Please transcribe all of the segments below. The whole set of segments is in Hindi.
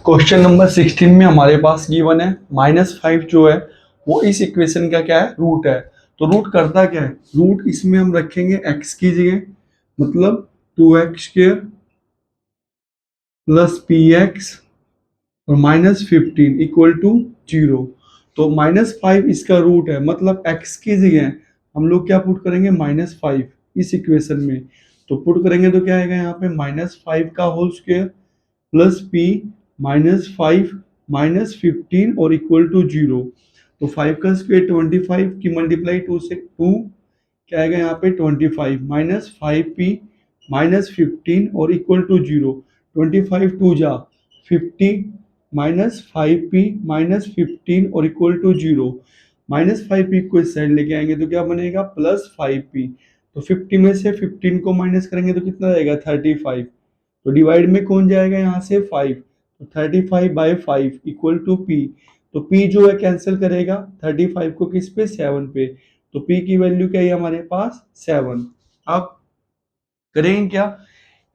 क्वेश्चन नंबर 16 में हमारे पास गिवन है -5 जो है वो इस इक्वेशन का क्या है, रूट है। तो रूट करता क्या है, रूट इसमें हम रखेंगे x की जगह, मतलब 2x² प्लस px और -15 इक्वल टू 0। तो -5 इसका रूट है, मतलब x की जगह हम लोग क्या पुट करेंगे, -5 इस इक्वेशन में। तो पुट करेंगे तो क्या आएगा यहाँ पे, -5 का होल स्क्वायर प्लस p -5 -15 और इक्वल टू 0। तो 5 का स्क्वायर 25 की मल्टीप्लाई 2 से 2 क्या आएगा यहाँ पे 25 -5p -15 और इक्वल टू 0। 25 2 जा 50 -5p -15 और इक्वल टू 0। -5p को इस साइड लेके आएंगे तो क्या बनेगा, +5p। तो 50 में से 15 को माइनस करेंगे तो कितना रहेगा, 35। तो डिवाइड में कौन जाएगा यहाँ से, 5। तो 35/5 इक्वल टू p। तो p जो है कैंसिल करेगा 35 को किस पे, 7 पे। तो p की वैल्यू क्या है हमारे पास, 7। अब करेंगे क्या,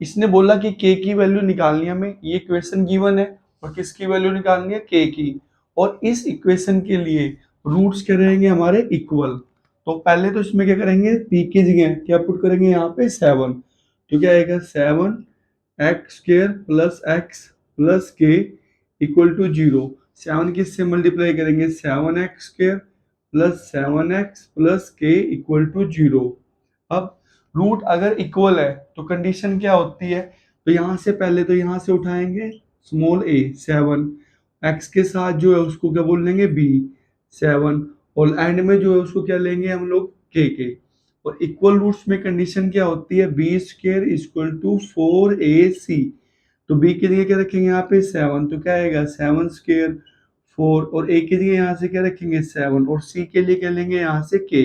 इसने बोला कि k की वैल्यू निकालनी है हमें, ये इक्वेशन गिवन है और किसकी वैल्यू निकालनी है, k की। और इस इक्वेशन के लिए रूट्स क्या रहेंगे हमारे, इक्वल। तो पहले तो इसमें क्या करेंगे, p की जगह क्या पुट करेंगे यहाँ पे 7। तो क्या आएगा 7x² plus x plus k equal to 0। 7 किससे मल्टीप्लाई करेंगे, 7x² plus 7x plus k equal to 0। अब रूट अगर इक्वल है तो कंडीशन क्या होती है, तो यहाँ से पहले तो यहाँ से उठाएंगे स्मॉल a 7, x के साथ जो है उसको क्या बोल लेंगे b 7, और एंड में जो है उसको क्या लेंगे हम लोग k। और इक्वल रूट्स में कंडीशन क्या होती है, b² इक्वल टू 4ac। तो b की जगह क्या रखेंगे यहाँ पे 7, तो क्या आएगा 7² 4, और a की जगह यहाँ से क्या रखेंगे 7, और c के लिए क्या लेंगे यहाँ से k।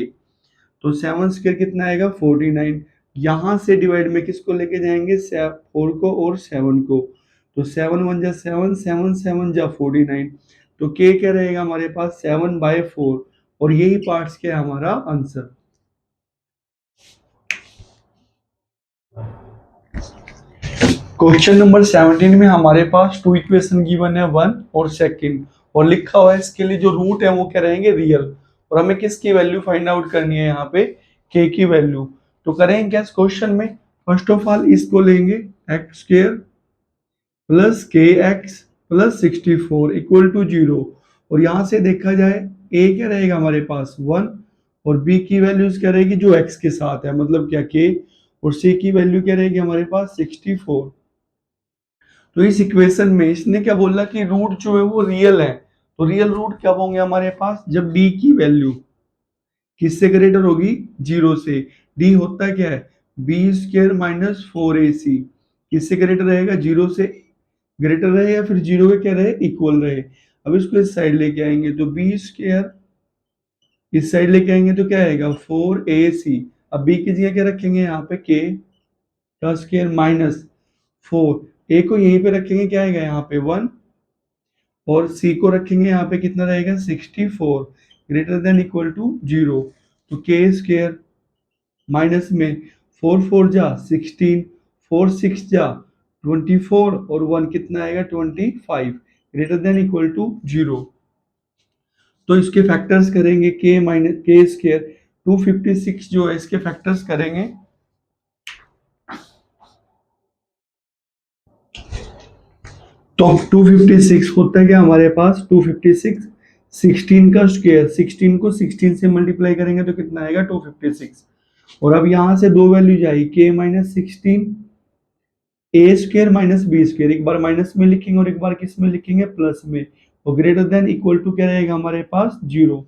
तो 7² कितना आएगा 49। यहाँ से डिवाइड में किसको लेके जाएंगे, 4 को और 7 को। तो 7 1 जा 7, 7 7 जा 49। तो k क्या रहेगा हमारे पास, 7/4। और यही पार्ट्स क्या है हमारा आंसर। क्वेश्चन नंबर 17 में हमारे पास 2 इक्वेशन गिवन है, 1 और सेकंड, और लिखा हुआ है इसके लिए जो रूट है वो क्या रहेंगे, रियल। और हमें किसकी वैल्यू फाइंड आउट करनी है यहाँ पे, k की वैल्यू। तो करेंगे क्या इस क्वेश्चन में, फर्स्ट ऑफ ऑल इसको लेंगे x² plus kx plus 64 equal to 0। और यहाँ से देखा जाए a क्या रहेगा हमारे पास 1, और b की वैल्यूज क्या रहेगी जो x के साथ है, मतलब क्या k, और c की वैल्यू क्या रहेगी हमारे पास 64। तो इस इक्वेशन में इसने क्या बोला कि रूट जो है वो रियल है। तो रियल रूट कब होंगे हमारे पास, जब d की वैल्यू किससे ग्रेटर होगी, 0 से। d होता क्या है, b² माइनस 4ac। किससे ग्रेटर रहेगा, 0 से ग्रेटर रहे या फिर 0 के क्या रहे, इक्वल रहे। अब इसको इस साइड लेके आएंगे तो b² इस साइड लेके आएंगे तो क्या आएगा 4ac। अब b की जगह क्या रखेंगे यहाँ पे k का स्क्वायर माइनस 4, a को यहीं पे रखेंगे, क्या आएगा यहाँ पे 1, और c को रखेंगे यहाँ पे कितना रहेगा 64 ग्रेटर देन इक्वल टू 0। तो k² माइनस में 4 4 जा 16, 4 6 जा 24, और 1 कितना आएगा 25 ग्रेटर देन इक्वल टू 0। तो इसके फैक्टर्स करेंगे k माइनस k² 256 जो है इसके फैक्टर्स करेंगे। तो 256 होता है क्या हमारे पास 256, 16 का स्क्वायर, 16 को 16 से मल्टीप्लाई करेंगे तो कितना आएगा 256। और अब यहां से दो वैल्यू जाएगी k minus 16 a² minus b², एक बार माइनस में लिखेंगे और एक बार किस में लिखेंगे, प्लस में। और ग्रेटर देन इक्वल टू क्या रहेगा हमारे पास 0।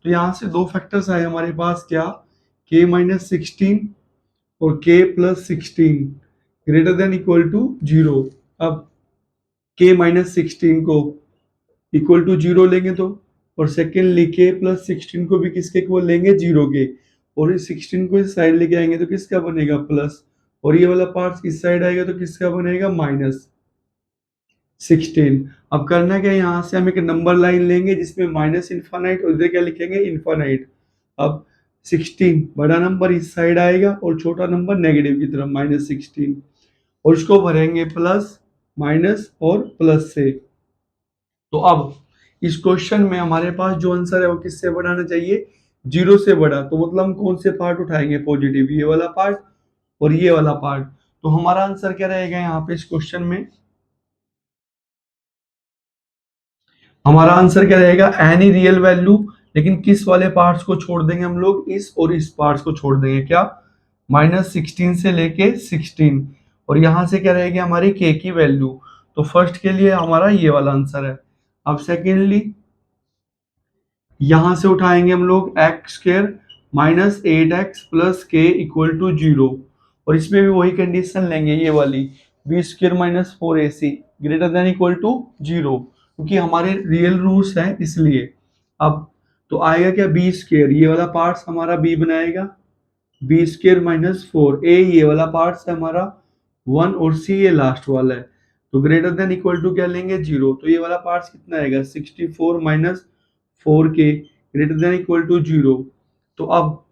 तो यहाँ से दो फैक्टर्स आए हमारे पास, क्या k माइनस 16 और k plus 16 greater than equal to 0। अब k माइनस 16 को इक्वल टू 0 लेंगे तो, और सेकेंडली k प्लस 16 को भी किसके इक्वल लेंगे, 0 के। और इस 16 को इस साइड लेके आएंगे तो किसका बनेगा, प्लस। और ये वाला पार्ट इस साइड आएगा तो किसका बनेगा, -16। अब करना क्या, यहाँ से हम एक नंबर लाइन लेंगे जिसमें माइनस इन्फानाइट और इधर क्या लिखेंगे, इन्फानाइट। अब 16 बड़ा नंबर इस साइड आएगा और छोटा नंबर नेगेटिव की तरफ -16, और इसको भरेंगे प्लस माइनस और प्लस से। तो अब इस क्वेश्चन में हमारे पास जो आंसर है वो किससे बढ़ाना चाहिए, 0 से बड़ा। तो मतलब हम कौन से पार्ट उठाएंगे पॉजिटिव, ये वाला पार्ट और ये वाला पार्ट। तो हमारा आंसर क्या रहेगा यहाँ पे इस क्वेश्चन में, हमारा आंसर क्या रहेगा, एनी रियल वैल्यू, लेकिन किस वाले पार्ट्स को छोड़ देंगे हम लोग, इस और इस पार्ट्स को छोड़ देंगे, क्या, -16 से लेके 16, और यहां से क्या रहेगी हमारी के की वैल्यू। तो फर्स्ट के लिए हमारा ये वाला आंसर है। अब सेकेंडली यहां से उठाएंगे हम लोग x square -8x plus k equal to 0, और इसमें भी वही कंडीशन लेंगे ये वाली, b square -4ac greater than equal to 0, क्योंकि हमारे रियल रूट्स हैं इसलिए। अब तो आएगा क्या, बी स्क्र, ये वाला पार्ट्स हमारा बी बनाएगा, बी स्क्र -4, ए ये वाला पार्ट्स है हमारा 1, और सी ये लास्ट वाला है। तो ग्रेटर देन इक्वल टू क्या लेंगे, 0। तो ये वाला पार्ट्स कितना आएगा, 64 -4 के ग्रेटर देन इक्वल टू 0। तो अब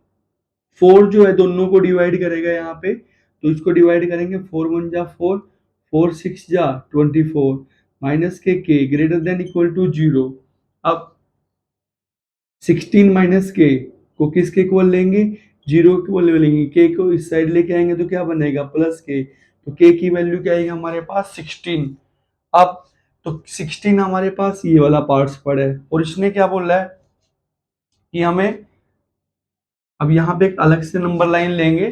4 जो है दोनों को डिवाइड करेगा यहाँ पे, तो इसको डिवाइड करेंगे, 4 1 जा 4, 4 6 जा 24, माइनस के ग्रेटर देन इक्वल टू 0। अब 16 माइनस के को किसके इक्वल लेंगे, 0 के इक्वल लेंगे, के को इस साइड लेके आएंगे तो क्या बनेगा, प्लस के। तो के की वैल्यू क्या आएगी हमारे पास, 16। अब तो 16 हमारे पास ये वाला पार्ट्स पड़ा है, और इसने क्या बोला है कि हमें, अब यहाँ पे एक अलग से नंबर लाइन लेंगे।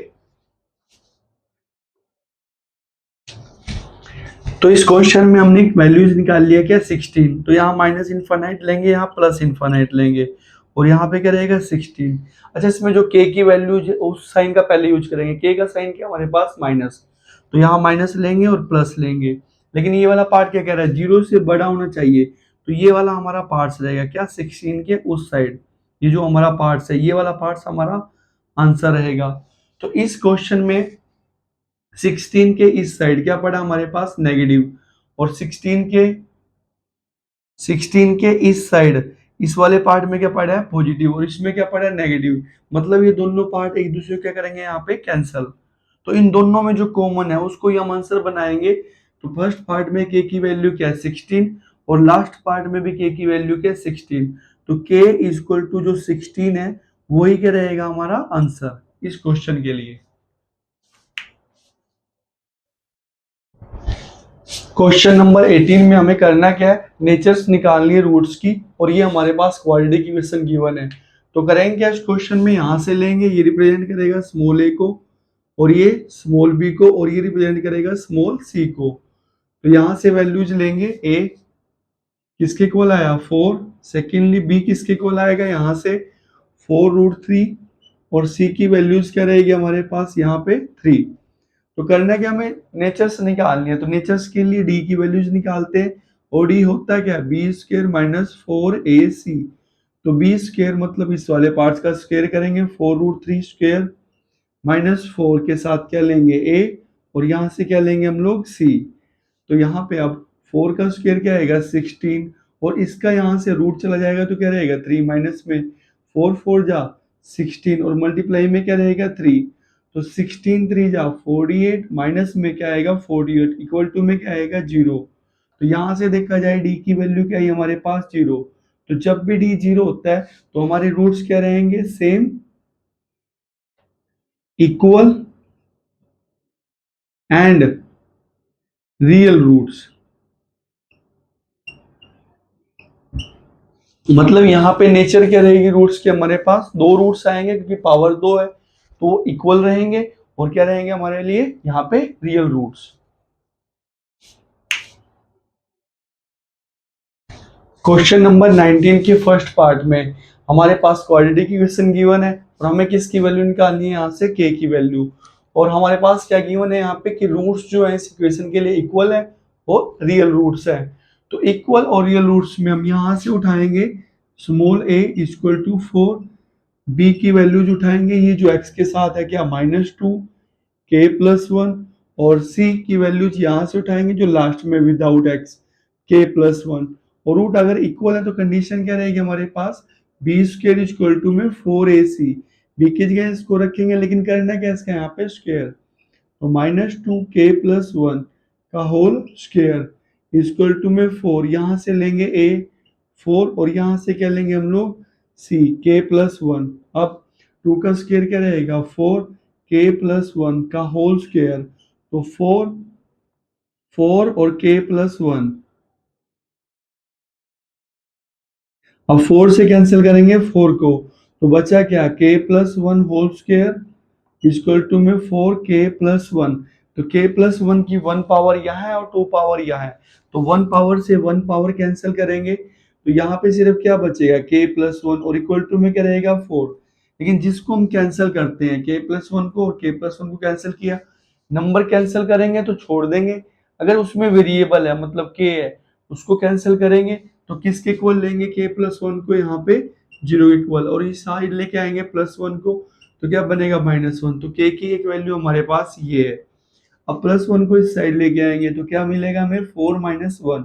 तो इस क्वेश्चन में हमने वैल्यूज निकाल लिया क्या, 16। तो यहाँ माइनस इनफाइनाइट लेंगे, यहाँ प्लस इनफाइनाइट लेंगे, और यहाँ पे क्या रहेगा 16। अच्छा, इसमें जो के की वैल्यूज उस साइन का पहले यूज करेंगे, के का साइन क्या हमारे पास माइनस, तो यहाँ माइनस लेंगे और प्लस लेंगे। लेकिन ये वाला पार्ट क्या कह रहा है, 0 से बड़ा होना चाहिए, तो ये वाला हमारा पार्ट्स रहेगा क्या, 16 के उस साइड, ये जो हमारा पार्ट्स है ये वाला पार्ट्स हमारा आंसर रहेगा। तो इस क्वेश्चन में 16 के इस साइड क्या पड़ा हमारे पास, नेगेटिव, और 16 के इस साइड इस वाले पार्ट में क्या पड़ा है, पॉजिटिव, और इसमें क्या पड़ा है, नेगेटिव। मतलब ये दोनों पार्ट एक दूसरे को क्या करेंगे यहाँ पे, कैंसल। तो इन दोनों में जो कॉमन है उसको ही हम आंसर बनाएंगे। तो फर्स्ट पार्ट में के की वैल्यू क्या है, 16, और लास्ट पार्ट में भी के की वैल्यू क्या है, 16। तो के इज इक्वल टू जो 16 है वही क्या रहेगा हमारा आंसर इस क्वेश्चन के लिए। क्वेश्चन नंबर 18 में हमें करना क्या है, नेचर्स निकालनी है रूट्स की, और ये हमारे पास क्वाड्रेटिक इक्वेशन गिवन है। तो करेंगे क्या, इस क्वेश्चन में यहां से लेंगे, ये रिप्रेजेंट करेगा स्मॉल ए को, और ये स्मॉल बी को, और ये रिप्रेजेंट करेगा स्मॉल सी को। तो यहां से वैल्यूज लेंगे, ए किसके इक्वल आया 4, सेकेंडली बी किसके इक्वल आएगा यहाँ से 4√3, और सी की वैल्यूज क्या रहेगी हमारे पास यहाँ पे 3। तो करना क्या, हमें नेचर्स निकालनी है, तो नेचर्स के लिए डी की वैल्यूज निकालते हैं, और डी होता है क्या, बी स्क्र -4ac। तो बी स्क्र मतलब इस वाले पार्ट्स का स्क्वायर करेंगे, 4√3 स्क्वायर -4 के साथ क्या लेंगे ए, और यहाँ से क्या लेंगे हम लोग सी। तो यहाँ पे अब 4 का स्क्वायर क्या आएगा 16, और इसका यहाँ से रूट चला जाएगा तो क्या रहेगा 3, माइनस में 4 4 जा 16, और मल्टीप्लाई में क्या रहेगा 3। तो 16 3 जा 48, माइनस में क्या आएगा 48, इक्वल टू में क्या आएगा 0। तो यहाँ से देखा जाए डी की वैल्यू क्या है हमारे पास 0। तो जब भी डी 0 होता है तो हमारे रूट्स क्या रहेंगे, same, equal and real roots. मतलब यहाँ पे नेचर क्या रहेगी रूट्स के, हमारे पास दो रूट्स आएंगे क्योंकि पावर 2 है, तो वो इक्वल रहेंगे, और क्या रहेंगे हमारे लिए यहाँ पे रियल रूट्स। क्वेश्चन नंबर 19 के फर्स्ट पार्ट में हमारे पास क्वाड्रेटिक इक्वेशन गिवन है, और हमें किसकी वैल्यू निकालनी है, यहाँ से के की वैल्यू। और हमारे पास क्या गिवन है यहाँ पे कि रूट्स जो है इस इक्वेशन के लिए इक्वल है और रियल रूट्स है। तो इक्वल और रियल रूट्स में हम यहाँ से उठाएंगे small a equal to 4, b की वैल्यूज उठाएंगे, ये जो x के साथ है क्या -2, k +1, और c की वैल्यूज यहाँ से उठाएंगे जो लास्ट में विदाउट x, k +1। और रूट अगर इक्वल है तो कंडीशन क्या रहेगी हमारे पास, बी स्क्र इक्वल टू में 4ac, बी की जगह इसको रखेंगे, लेकिन करना क्या इसका यहाँ पे स्क्वायर, तो -2k +1 का होल स्क्वायर इक्वल टू में 4, यहाँ से लेंगे a 4 और यहाँ से क्या लेंगे हम लोग c k प्लस 1। अब 2 का स्क्वायर क्या रहेगा 4 k प्लस 1 का होल स्क्वायर, तो 4 4 और k प्लस 1। अब 4 से कैंसिल करेंगे 4 को, तो बचा क्या k plus 1 whole square equal to में 4k प्लस 1। तो k प्लस 1 की 1 पावर यहाँ है और 2 पावर यहाँ है, तो 1 पावर से 1 पावर कैंसिल करेंगे, तो यहाँ पे सिर्फ क्या बचेगा k प्लस 1 और इक्वल टू में क्या रहेगा 4। लेकिन जिसको हम कैंसिल करते हैं k प्लस 1 को और k प्लस 1 को कैंसिल किया, नंबर कैंसिल करेंगे तो छोड़ देंगे। अगर उसमें वेरिएबल है मतलब k है, उसको कैंसिल करेंगे तो किसके इक्वल लेंगे k प्लस 1 को यहाँ पे 0 इक्वल, और इस साइड लेके आएंगे प्लस 1 को, तो क्या बनेगा -1। तो k की एक वैल्यू हमारे पास ये है। अब प्लस 1 को इस साइड लेके आएंगे तो क्या मिलेगा हमें 4 माइनस 1,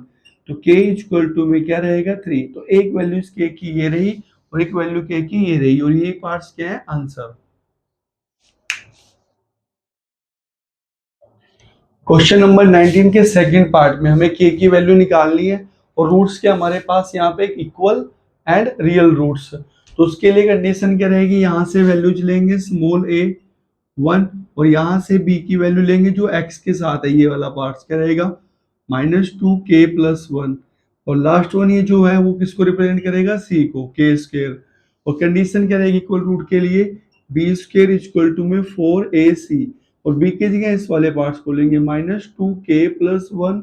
तो k इक्वल टू में क्या रहेगा 3। तो एक वैल्यू इस k की ये रही और एक वैल्यू k की ये रही, और ये पार्ट्स क्या है आंसर। क्वेश्चन नंबर 19 के सेकंड पार्ट में हमें k की वैल्यू निकालनी है और रूट्स के हमारे पास यहाँ पे इक्वल एंड रियल रूट्स। तो उसके लिए कंडीशन क्या रहेगी, यहाँ से वैल्यूज लेंगे स्मॉल a 1 और यहाँ से b की वैल्यू लेंगे जो x के साथ है, ये वाला पार्ट क्या रहेगा -2k प्लस 1, और लास्ट वन ये जो है वो किसको रिप्रेजेंट करेगा c को k स्क्वायर। और कंडीशन क्या रहेगी इक्वल रूट के लिए b स्क्वायर इक्वल टू में 4ac, और b की जगह इस वाले पार्ट्स को लेंगे -2k प्लस 1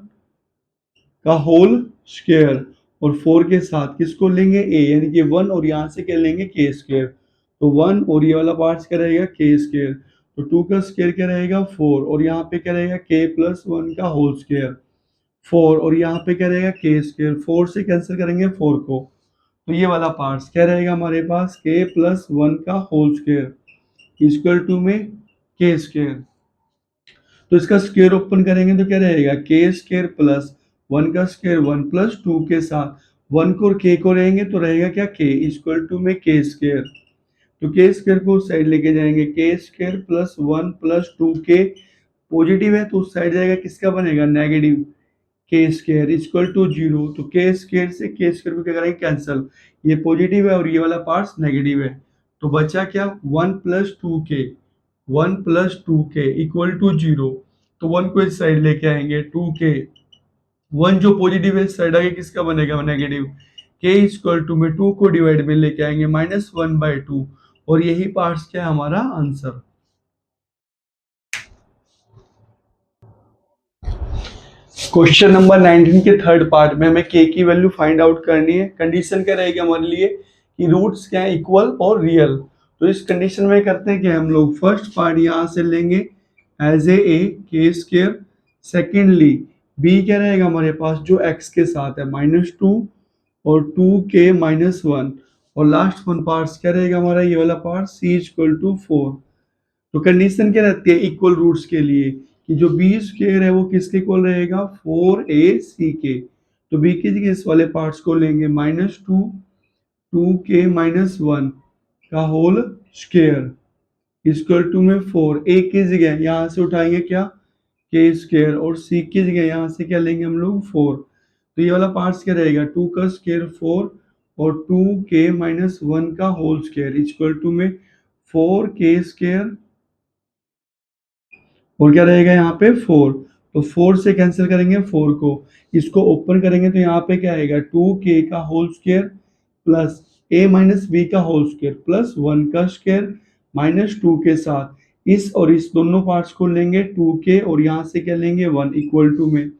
का होल स्क्वायर, और 4 के साथ किसको लेंगे a, यानी कि 1 और यहाँ से क्या लेंगे k स्क्वायर, तो 1 और ये वाला पार्ट क्या रहेगा k स्क्वायर, तो 2 का स्क्वायर क्या रहेगा 4 और यहाँ पे क्या रहेगा k प्लस 1 का होल स्क्वायर 4 और यहाँ पे क्या रहेगा k स्क्वायर, 4 से कैंसिल करेंगे 4 को, तो ये वाला पार्ट क्या रहेगा हमारे पास k प्लस 1 का होल स्क्वायर इक्वल टू में k स्क्वायर। तो इसका स्क्वायर ओपन करेंगे तो क्या रहेगा k स्क्वायर प्लस 1 का स्क्वायर 1 प्लस 2 के साथ 1 को और k को रहेंगे तो रहेगा क्या k इक्वल टू में k स्क्वायर। तो k स्क्वायर को उस साइड लेके जाएंगे k square plus 1 plus 2k, positive है तो उस साइड जाएगा किसका बनेगा negative k square equal to 0। तो k स्क्वायर से k स्क्वायर को क्या करेंगे कैंसिल, ये पॉजिटिव है और ये वाला पार्ट नेगेटिव है, तो बचा क्या 1 plus 2k 1 plus 2k equal to 0। तो 1 को इस साइड लेके आएंगे 2k, 1 जो पॉजिटिव है इस साइड आगे किसका बनेगा नेगेटिव, k इक्वल टू में 2 को डिवाइड में लेके आएंगे -1/2, और यही पार्ट्स क्या है हमारा आंसर। क्वेश्चन नंबर 19 के थर्ड पार्ट में हमें k की वैल्यू फाइंड आउट करनी है। कंडीशन क्या रहेगी हमारे लिए कि रूट्स क्या है इक्वल और रियल। तो इस कंडीशन में करते हैं कि हम लोग फर्स्ट पार्ट यहाँ से लेंगे as a k square, secondly b क्या रहेगा हमारे पास जो x के साथ है -2 और 2k -1, और लास्ट वन पार्ट क्या रहेगा हमारा ये वाला पार्ट c इक्वल टू 4। तो कंडीशन क्या रहती है इक्वल रूट्स के लिए कि जो बी स्क्वायर है वो किसके इक्वल रहेगा 4ac के, तो बी की जगह इस वाले पार्ट्स को लेंगे -2 2k -1 का होल स्क्वायर इक्वल टू में 4, a की जगह यहाँ से उठाएंगे क्या k स्क्वायर और c की जगह यहाँ से क्या लेंगे हम लोग 4, तो ये वाला पार्ट्स क्या रहेगा 2 का स्क्वायर 4 और 2k -1 का होल स्क्वायर इक्वल टू में 4k स्क्वायर, और क्या रहेगा यहाँ पे 4, तो 4 से कैंसिल करेंगे 4 को, इसको ओपन करेंगे तो यहाँ पे क्या आएगा 2k का whole square plus a minus b का होल स्क्वायर प्लस 1 का स्क्वायर -2 के साथ इस और इस दोनों पार्ट्स को लेंगे 2k और यहाँ से क्या लेंगे 1 इक्वल टू में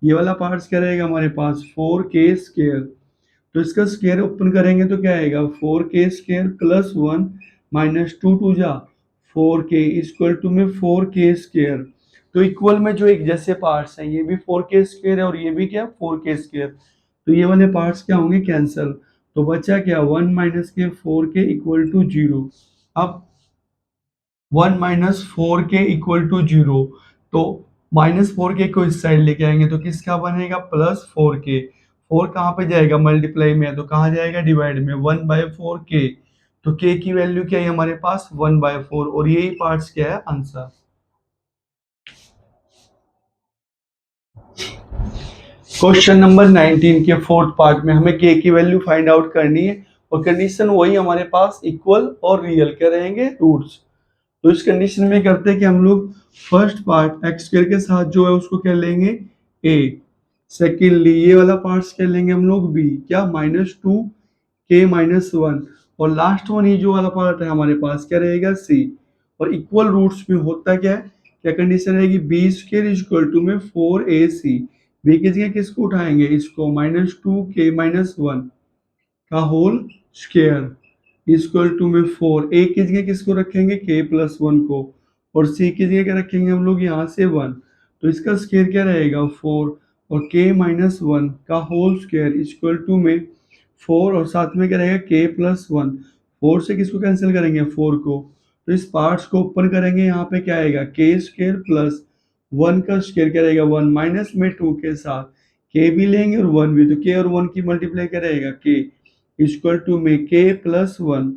ये वाला पार्ट्स क्या रहेगा हमारे पास 4k स्क्वायर, तो इसका स्क्वायर ओपन करेंगे तो क्या आएगा 4k स्क्वायर प्लस 1 -2 टू जा 4k इक्वल टू में 4k स्क्वायर। तो इक्वल में जो एक जैसे पार्ट्स हैं ये भी 4k स्क्वायर है और ये भी क्या 4k स्क्वायर, तो ये वाले पार्ट्स क्या होंगे कैंसल, तो बचा क्या 1 माइनस के 4k इक्वल टू 0। अब 1 माइनस 4k इक्वल टू 0, तो -4k को इस साइड लेके आएंगे तो किसका बनेगा +4k, 4 कहाँ पे जाएगा मल्टीप्लाई में है तो कहाँ जाएगा डिवाइड में 1/4k, तो k की वैल्यू क्या है हमारे पास 1/4, और यही पार्ट्स क्या है आंसर। क्वेश्चन नंबर 19 के फोर्थ पार्ट में हमें के की वैल्यू फाइंड आउट करनी है और कंडीशन वही हमारे पास इक्वल और रियल क्या रहेंगे, रूट्स। तो इस कंडीशन में करते हैं कि हम लोग फर्स्ट पार्ट एक्स स्क्वायर के साथ जो है उसको क्या लेंगे, ए। सेकेंडली ये वाला पार्ट क्या लेंगे हम लोग, बी, क्या -2 के -1। और लास्ट वन ये जो वाला पार्ट है हमारे पास क्या रहेगा, सी। और इक्वल रूट्स में होता क्या है, क्या कंडीशन रहेगी, b square is equal to में 4ac। बी की जगह किसको उठाएंगे, इसको, -2 के -1 का होल स्क्वायर इक्वल टू में 4। ए की जगह किसको रखेंगे, के प्लस 1 को। और सी की जगह क्या रखेंगे हम लोग, यहाँ से 1। तो इसका स्क्वायर क्या रहेगा, 4। और के -1 का होल स्क्वायर इक्वल टू में 4 और साथ में क्या रहेगा, के प्लस 1। 4 से किसको कैंसिल करेंगे, 4 को। तो इस पार्ट्स को ओपन करेंगे, यहाँ पे क्या आएगा, के स्क्वायर प्लस 1 का स्क्वायर क्या रहेगा, 1 माइनस में 2 के साथ के भी लेंगे और 1 भी। तो के और 1 की मल्टीप्लाई क्या रहेगा, के इक्वल टू में के प्लस 1।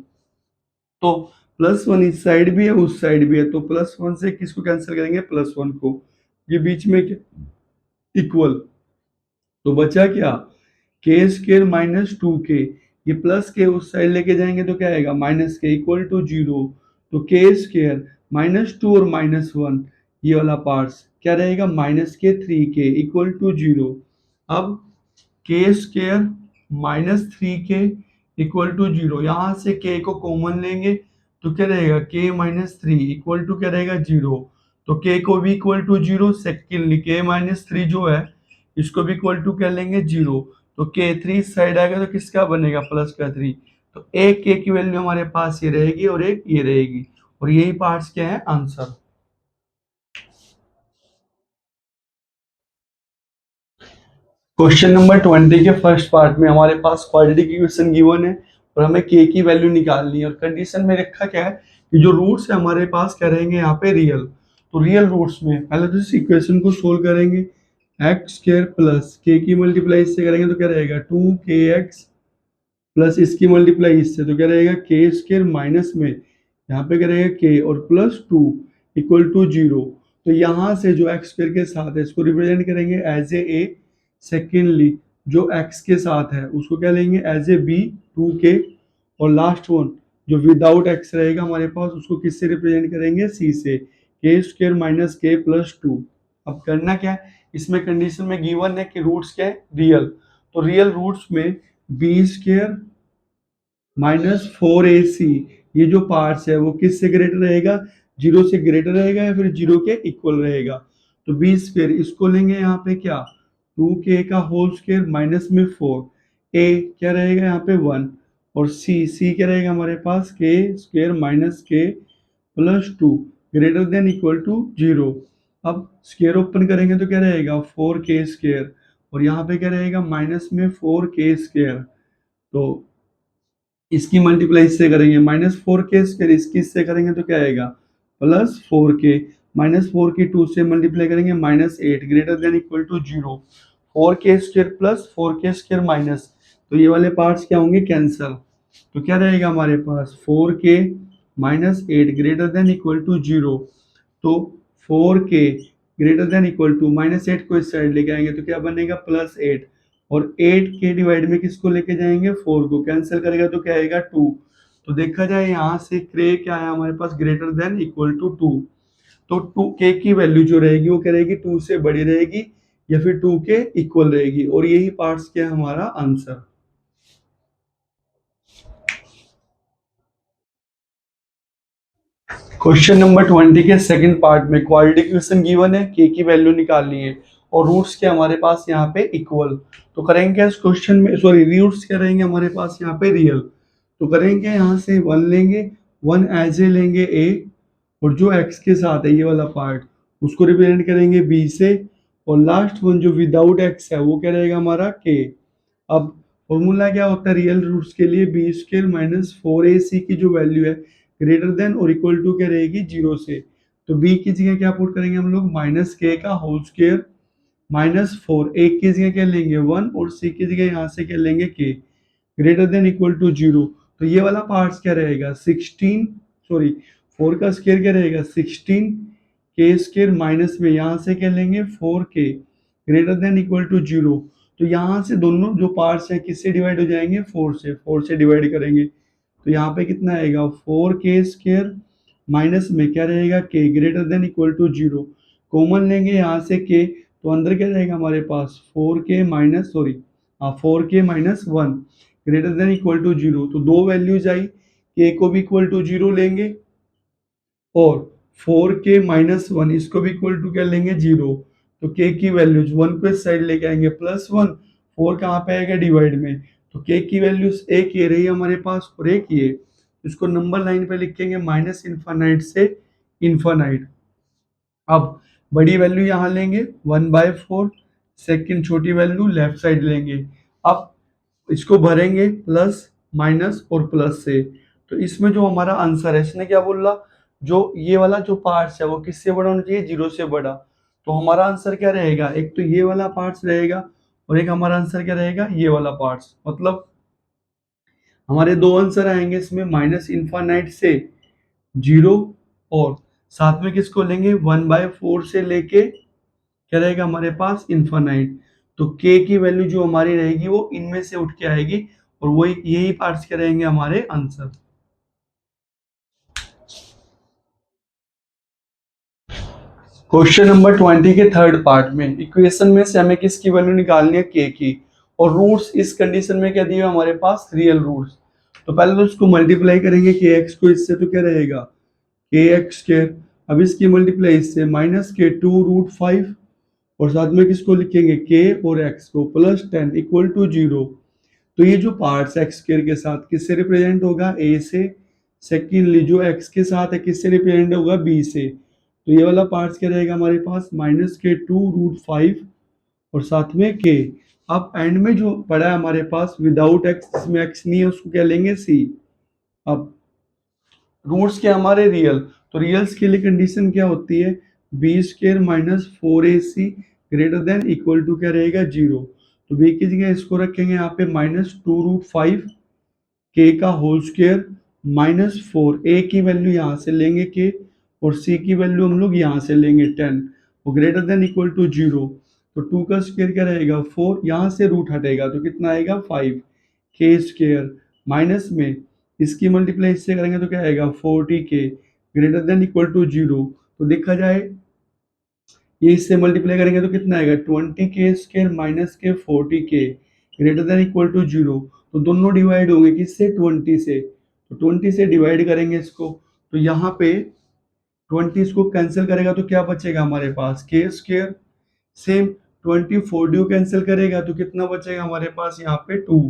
तो प्लस 1 इस साइड भी है उस साइड भी है, तो प्लस 1 से किसको कैंसिल करेंगे, प्लस 1 को। ये बीच में इक्वल, तो बचा क्या, के स्क्वायर -2k। ये प्लस के उस साइड लेके जाएंगे तो क्या आएगा, माइनस के इक्वल टू 0। तो के स्क्वायर -2 और -1 ये वाला पार्ट्स क्या रहेगा, -3k इक्वल टू 0। अब के स्क्वायर -3k इक्वल टू 0, यहाँ से k को कॉमन लेंगे तो क्या रहेगा, k -3 इक्वल टू क्या रहेगा, 0। तो k को भी इक्वल टू 0। सेकेंडली k -3 जो है इसको भी इक्वल टू क्या लेंगे, 0। तो के 3 इस साइड आएगा तो किसका बनेगा, प्लस का 3। तो एक के की वैल्यू हमारे पास ये रहेगी और एक ये रहेगी। और यही पार्ट्स क्या है, आंसर। क्वेश्चन नंबर 20 के फर्स्ट पार्ट में हमारे पास क्वाड्रेटिक इक्वेशन गिवन है और हमें के की वैल्यू निकालनी है। और कंडीशन में रखा क्या है कि जो रूट्स है हमारे पास क्या रहेंगे, यहाँ पे रियल। तो रियल रूट्स में पहले तो इस इक्वेशन को सोल्व करेंगे। एक्स स्क्वायर प्लस के की मल्टीप्लाई इससे करेंगे तो क्या रहेगा, 2kx प्लस इसकी मल्टीप्लाई इससे तो क्या रहेगा, के स्क्वायर माइनस में यहाँ पे क्या रहेगा, के और प्लस 2 इक्वल टू 0। तो यहाँ से जो एक्स स्क्वायर के साथ है इसको रिप्रेजेंट करेंगे एज ए। सेकेंडली जो एक्स के साथ है उसको क्या लेंगे, एज ए बी, 2k। और लास्ट वन जो विदाउट एक्स रहेगा हमारे पास उसको किससे रिप्रेजेंट करेंगे, सी से, के स्क्वायर माइनस के प्लस 2। अब करना क्या है, इसमें कंडीशन में गिवन है कि रूट्स क्या है, रियल। तो रियल रूट्स में बी स्क्वायर -4ac ये जो पार्ट्स है वो किससे ग्रेटर रहेगा, 0 से ग्रेटर रहेगा या फिर 0 के इक्वल रहेगा। तो बी स्क्वायर इसको लेंगे यहाँ पे क्या, 2k का होल स्क्वायर माइनस में 4। ए क्या रहेगा यहाँ पे 1। और सी क्या रहेगा हमारे पास, k square minus k plus 2 greater than equal to 0। अब स्क्वायर ओपन करेंगे तो क्या रहेगा, 4k स्क्वायर। और यहाँ पे क्या रहेगा, माइनस में 4k स्क्वायर। तो इसकी मल्टीप्लाई इससे करेंगे, -4k स्क्वायर इसकी इससे करेंगे तो क्या आएगा, +4k। -4 की 2 से मल्टीप्लाई करेंगे, -8 greater than equal to 0। 4k square plus 4k square minus, तो ये वाले पार्ट्स क्या होंगे, कैंसल। तो क्या रहेगा हमारे पास, 4k -8 greater than equal to 0। तो 4k greater than equal to -8 को इस साइड लेके आएंगे तो क्या बनेगा, +8। और 8 के डिवाइड में किसको लेके जाएंगे, 4 को। कैंसिल करेगा तो क्या आएगा, 2। तो देखा जाए यहाँ से के क्या है हमारे पास, ग्रेटर देन इक्वल टू 2। तो 2k की वैल्यू जो रहेगी वो क्या रहेगी, 2 से बड़ी रहेगी या फिर 2 के इक्वल रहेगी। और यही पार्ट्स क्या है हमारा आंसर। क्वेश्चन नंबर 20 के सेकंड पार्ट में क्वाड्रेटिक इक्वेशन गिवन है, के की वैल्यू निकालनी है और रूट्स के हमारे पास यहाँ पे इक्वल। तो करेंगे क्या इस क्वेश्चन में, सॉरी रूट्स क्या रहेंगे हमारे पास यहाँ पे, रियल। तो करेंगे यहाँ से 1 लेंगे, 1 एज ए लेंगे ए। और जो एक्स के साथ है ये वाला पार्ट उसको रिप्रेजेंट करेंगे बी से। और लास्ट वन जो विदाउट एक्स है वो क्या रहेगा हमारा, के। अब फॉर्मूला क्या होता है रियल रूट्स के लिए, बी स्क्वायर -4ac की जो वैल्यू है ग्रेटर देन और इक्वल टू क्या रहेगी, 0 से। तो बी की जगह क्या पुट करेंगे हम लोग, -k का होल स्क्वायर -4। एक की जगह क्या लेंगे, 1। और सी की जगह यहाँ से क्या लेंगे, के ग्रेटर देन इक्वल टू 0। तो ये वाला पार्ट्स क्या रहेगा, 16, सॉरी 4 का स्क्वायर क्या रहेगा, 16 के स्क्वायर माइनस में यहाँ से क्या लेंगे, 4k greater than equal to 0। तो यहाँ से दोनों जो पार्ट्स हैं किससे डिवाइड हो जाएंगे, 4 से डिवाइड करेंगे तो यहाँ पे कितना आएगा 4k² माइनस में क्या रहेगा k greater than equal to 0। Common लेंगे यहाँ से k तो अंदर क्या रहेगा हमारे पास 4k माइनस सॉरी हाँ 4k minus 1 greater than equal to 0। तो दो वैल्यूज आई, k को भी इक्वल टू 0 लेंगे और 4k माइनस 1 इसको भी इक्वल टू क्या लेंगे 0। तो k की वैल्यूज 1 को इस साइड लेके आएंगे प्लस 1, 4 कहाँ पे आएगा डिवाइड में, तो k की वैल्यूज एक ये रही हमारे पास और एक ये, इसको नंबर लाइन पे लिखेंगे माइनस इन्फानाइट से इन्फानाइट। अब बड़ी वैल्यू यहाँ लेंगे 1/4, सेकंड छोटी वैल्यू लेफ्ट साइड लेंगे। अब इसको भरेंगे प्लस माइनस और प्लस से। तो इसमें जो हमारा आंसर है इसने क्या बोला, जो ये वाला जो पार्ट्स है वो किससे बड़ा होना चाहिए, 0 से बड़ा। तो हमारा आंसर क्या रहेगा, एक तो ये वाला पार्ट्स रहेगा और एक हमारा आंसर क्या रहेगा, ये वाला पार्ट्स। मतलब हमारे दो आंसर आएंगे इसमें, माइनस इन्फानाइट से 0 और साथ में किसको लेंगे 1/4 से लेके क्या रहेगा हमारे पास इन्फानाइट। तो k की वैल्यू जो हमारी रहेगी वो इनमें से उठ के आएगी और वो यही पार्ट्स क्या रहेंगे हमारे आंसर। क्वेश्चन नंबर 20 के थर्ड पार्ट में इक्वेशन में से हमें किसकी वैल्यू निकालनी है, k की, और रूट्स इस कंडीशन में क्या दिए हमारे पास, रियल रूट्स। तो पहले तो इसको मल्टीप्लाई करेंगे kx को इससे, तो क्या रहेगा kx²। अब इसकी मल्टीप्लाई इससे माइनस k2√5 और साथ में किसको लिखेंगे k और x को प्लस 10 इक्वल टू 0। तो ये जो पार्ट्स x² के साथ किससे रिप्रेजेंट होगा, a से। सेकेंडली जो x के साथ है किससे रिप्रेजेंट होगा, b से। तो ये वाला पार्ट्स क्या रहेगा हमारे पास माइनस k2√5 और साथ में k। अब एंड में जो पड़ा है हमारे पास विदाउट x, जिसमें x नहीं है उसको क्या लेंगे c। अब रूट्स क्या हमारे रियल, तो रियल्स के लिए कंडीशन क्या होती है, b² minus 4ac greater than equal to क्या रहेगा 0। तो b की जगह इसको रखेंगे यहाँ पे -2√5 k का होल स्क्वायर -4, a की वैल्यू यहाँ से लेंगे k और c की वैल्यू हम लोग यहाँ से लेंगे 10 और ग्रेटर देन इक्वल टू 0। तो 2 का स्क्वायर क्या रहेगा 4, यहाँ से रूट हटेगा तो कितना आएगा 5k² माइनस में इसकी मल्टीप्लाई इससे करेंगे तो क्या आएगा 40k greater than equal to 0। तो देखा जाए ये इससे मल्टीप्लाई करेंगे तो कितना आएगा 20k² माइनस के 40k greater than equal to 0। तो दोनों डिवाइड होंगे किससे 20 से, तो 20 से डिवाइड करेंगे इसको। तो यहाँ पे 20 इसको कैंसिल करेगा तो क्या बचेगा हमारे पास k²। सेम 20 कैंसिल करेगा तो कितना बचेगा हमारे पास यहाँ पे 2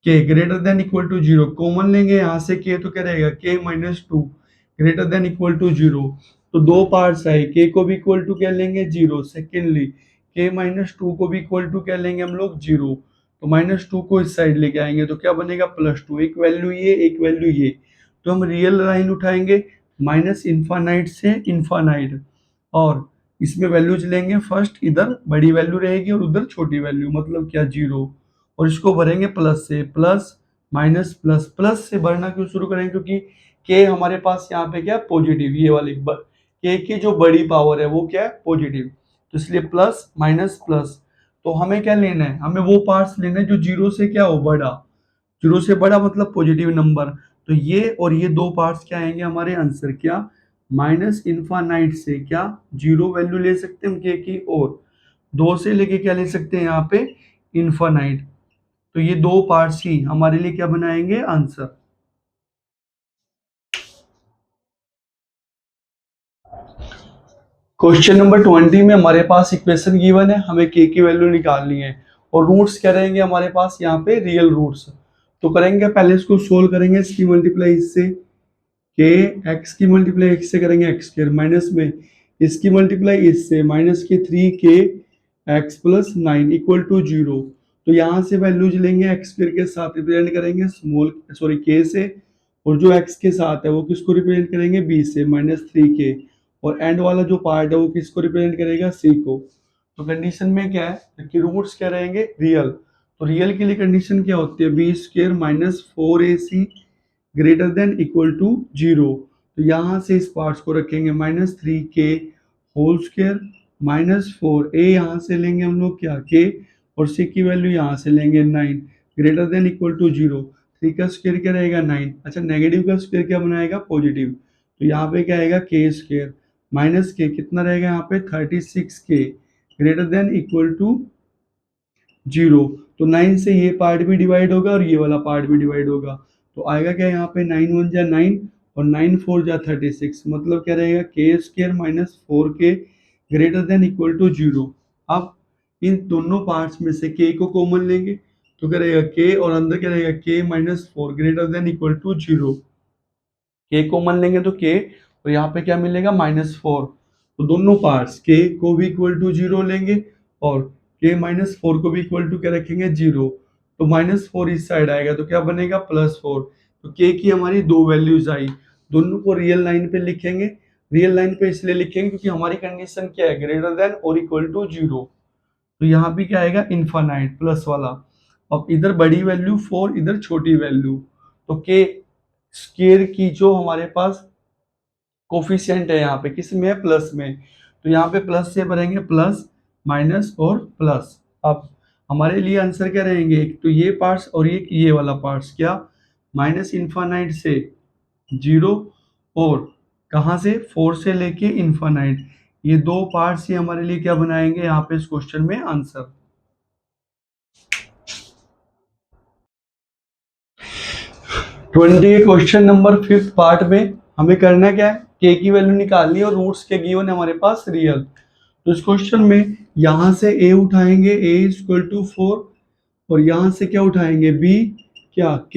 k greater than equal to 0। Common लेंगे यहाँ से k तो क्या रहेगा k -2 greater than equal to 0। तो दो पार्ट्स आए, k को भी इक्वल टू क्या लेंगे 0, सेकेंडली k -2 को भी इक्वल टू क्या लेंगे हम लोग 0। तो -2 को इस साइड लेके आएंगे तो क्या बनेगा +2, एक वैल्यू ये एक वैल्यू ये। तो हम रियल लाइन उठाएंगे माइनस इन्फानाइट से इन्फानाइट और इसमें वैल्यूज लेंगे, फर्स्ट इधर बड़ी वैल्यू रहेगी और उधर छोटी वैल्यू, मतलब क्या 0। और इसको भरेंगे प्लस से, प्लस माइनस प्लस, प्लस से भरना क्यों शुरू करेंगे, क्योंकि के हमारे पास यहाँ पे क्या पॉजिटिव, ये वाली के की जो बड़ी पावर है वो क्या है पॉजिटिव, तो इसलिए प्लस माइनस प्लस। तो हमें क्या लेना है, हमें वो पार्ट्स लेना है जो 0 से क्या हो बड़ा, 0 से बड़ा मतलब पॉजिटिव नंबर। तो ये और ये दो पार्ट्स क्या आएंगे हमारे आंसर, क्या माइनस इन्फानाइट से क्या 0 वैल्यू ले सकते हैं हम के की, और 2 से लेके क्या ले सकते हैं यहाँ पे इन्फानाइट। तो ये दो पार्ट्स ही हमारे लिए क्या बनाएंगे आंसर। क्वेश्चन नंबर 20 में हमारे पास इक्वेशन गिवन है, हमें के की वैल्यू निकालनी है और रूट्स क्या रहेंगे हमारे पास यहाँ पे रियल रूट्स। तो करेंगे पहले इसको सोल्व करेंगे, इसकी मल्टीप्लाई इससे के एक्स की मल्टीप्लाई एक्स से करेंगे x² माइनस में इसकी मल्टीप्लाई इससे माइनस के 3k x plus 9 equal to 0। तो यहाँ से वैल्यूज लेंगे x² के साथ रिप्रेजेंट करेंगे स्मॉल सॉरी k से, और जो x के साथ है वो किसको रिप्रेजेंट करेंगे b से -3k, और एंड वाला जो पार्ट है वो किसको रिप्रेजेंट करेगा c को। तो कंडीशन में क्या है कि रूट्स क्या रहेंगे रियल। तो रियल के लिए कंडीशन क्या होती है b² minus 4ac greater than equal to 0। तो यहाँ से इस पार्ट्स को रखेंगे -3k होल स्क्वायर -4 ए यहाँ से लेंगे हम लोग क्या के, और सी की वैल्यू यहाँ से लेंगे 9 ग्रेटर देन इक्वल टू 0। 3 का स्क्वायर क्या रहेगा 9। अच्छा नेगेटिव का स्क्वायर क्या बनाएगा पॉजिटिव, तो यहाँ पे क्या आएगा के स्क्वायर माइनस के कितना रहेगा यहाँ पे 36 के ग्रेटर देन इक्वल टू 0। तो 9 से ये पार्ट भी डिवाइड होगा और ये वाला पार्ट भी डिवाइड होगा, तो आएगा क्या यहाँ पे 9 1 जा 9 और 9 4 जा 36, मतलब क्या रहेगा के स्क्वायर माइनस 4 के ग्रेटर देन इक्वल टू 0। अब इन दोनों पार्ट्स में से के को कॉमन लेंगे तो क्या रहेगा के, और अंदर क्या रहेगा k minus 4 greater than equal to 0। K common लेंगे तो के, और यहाँ पे क्या मिलेगा -4। तो दोनों पार्ट्स के को भी इक्वल टू 0 लेंगे और के -4 को भी इक्वल टू क्या रखेंगे 0। तो -4 इस साइड आएगा तो क्या बनेगा +4। तो के की हमारी दो वैल्यूज आई, दोनों को रियल लाइन पे लिखेंगे। रियल लाइन पे इसलिए लिखेंगे क्योंकि हमारी कंडीशन क्या है ग्रेटर देन और इक्वल टू 0। तो यहाँ भी क्या आएगा इनफाइनाइट प्लस वाला। अब इधर बड़ी वैल्यू 4, इधर छोटी वैल्यू, तो के स्क्वायर की जो हमारे पास कोफिशिएंट है यहाँ पे किस में है प्लस में, तो यहाँ पे प्लस से भरेंगे प्लस माइनस और प्लस। अब हमारे लिए आंसर क्या रहेंगे, एक तो ये पार्ट्स और एक ये वाला पार्ट्स क्या माइनस इनफाइनाइट से 0 और कहाँ से 4 से लेके इनफाइनाइट, ये दो पार्ट्स ही हमारे लिए क्या बनाएंगे यहाँ पे इस क्वेश्चन में answer. 20 question number 5th part में हमें करना क्या है, के की वैल्यू निकालनी है और रूट्स के गिवन है हमारे पास रियल। तो इस क्वेश्चन में यहाँ से a उठाएंगे a इक्वल टू 4, और यहाँ से क्या उठाएंगे b क्या k,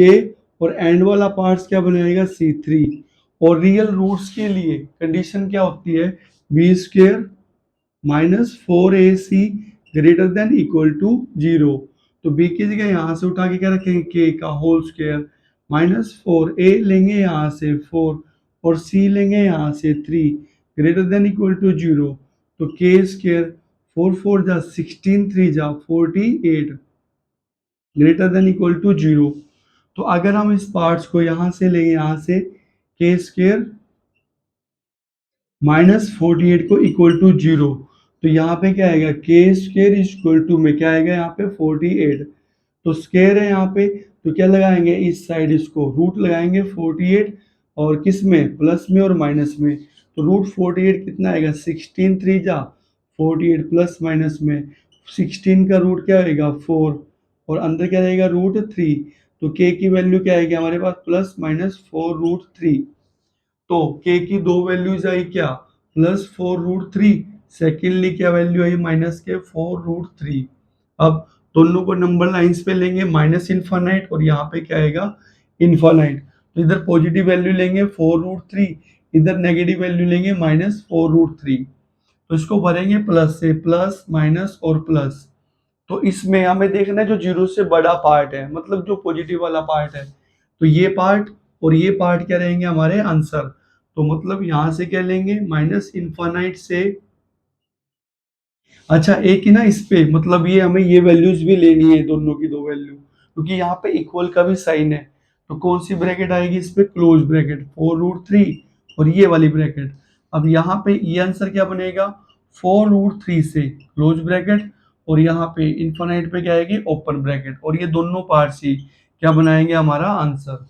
और एंड वाला पार्ट्स क्या बनाएगा c3। और रियल रूट्स के लिए कंडीशन क्या होती है b square -4ac greater than equal to 0। तो b की जगह यहाँ से उठा के क्या रखेंगे k का होल स्क्वायर -4a लेंगे यहाँ से 4 और c लेंगे यहाँ से 3 ग्रेटर देन इक्वल टू 0। तो k स्क्वायर 4 4 जा 16 3 जा 48 ग्रेटर देन इक्वल टू 0। तो अगर हम इस पार्ट्स को यहाँ से लेंगे यहाँ से के स्क्वायर -48 को इक्वल टू 0, तो यहाँ पे क्या आएगा के स्क्वायर इक्वल टू में क्या आएगा यहाँ पे 48। तो स्क्वायर है यहाँ पे तो क्या लगाएंगे इस साइड इसको रूट लगाएंगे 48, और किस में प्लस में और माइनस में। तो रूट 48 कितना आएगा 16 3 जा 48 प्लस माइनस में 16 का रूट क्या आएगा 4 और अंदर क्या रहेगा √3। तो के की वैल्यू क्या आएगी हमारे पास +-4√3। तो के की दो वैल्यूज आई क्या +4√3, सेकेंडली क्या वैल्यू आई -4√3। अब दोनों को नंबर लाइंस पे लेंगे माइनस इनफाइनाइट और यहाँ पे क्या आएगा इनफाइनाइट। तो इधर पॉजिटिव वैल्यू लेंगे 4√3, इधर नेगेटिव वैल्यू लेंगे -4√3। तो इसको भरेंगे प्लस से प्लस माइनस और प्लस। तो इसमें हमें देखना है जो जीरो से बड़ा पार्ट है मतलब जो पॉजिटिव वाला पार्ट है, तो ये पार्ट और ये पार्ट क्या रहेंगे हमारे आंसर। तो मतलब यहां से क्या लेंगे माइनस इनफाइनाइट से, अच्छा एक ही ना इस पे मतलब ये हमें ये वैल्यूज भी लेनी है दोनों की दो वैल्यू, क्योंकि यहाँ पे इक्वल का भी साइन है। तो कौन सी ब्रैकेट आएगी इस पे क्लोज ब्रैकेट 4√3 और ये वाली ब्रैकेट। अब यहाँ पे ये आंसर क्या बनेगा 4√3 से क्लोज ब्रैकेट, और यहाँ पे इनफाइनाइट पे क्या आएगी ओपन ब्रैकेट, और ये दोनों पार्ट्स ही क्या बनाएंगे हमारा आंसर।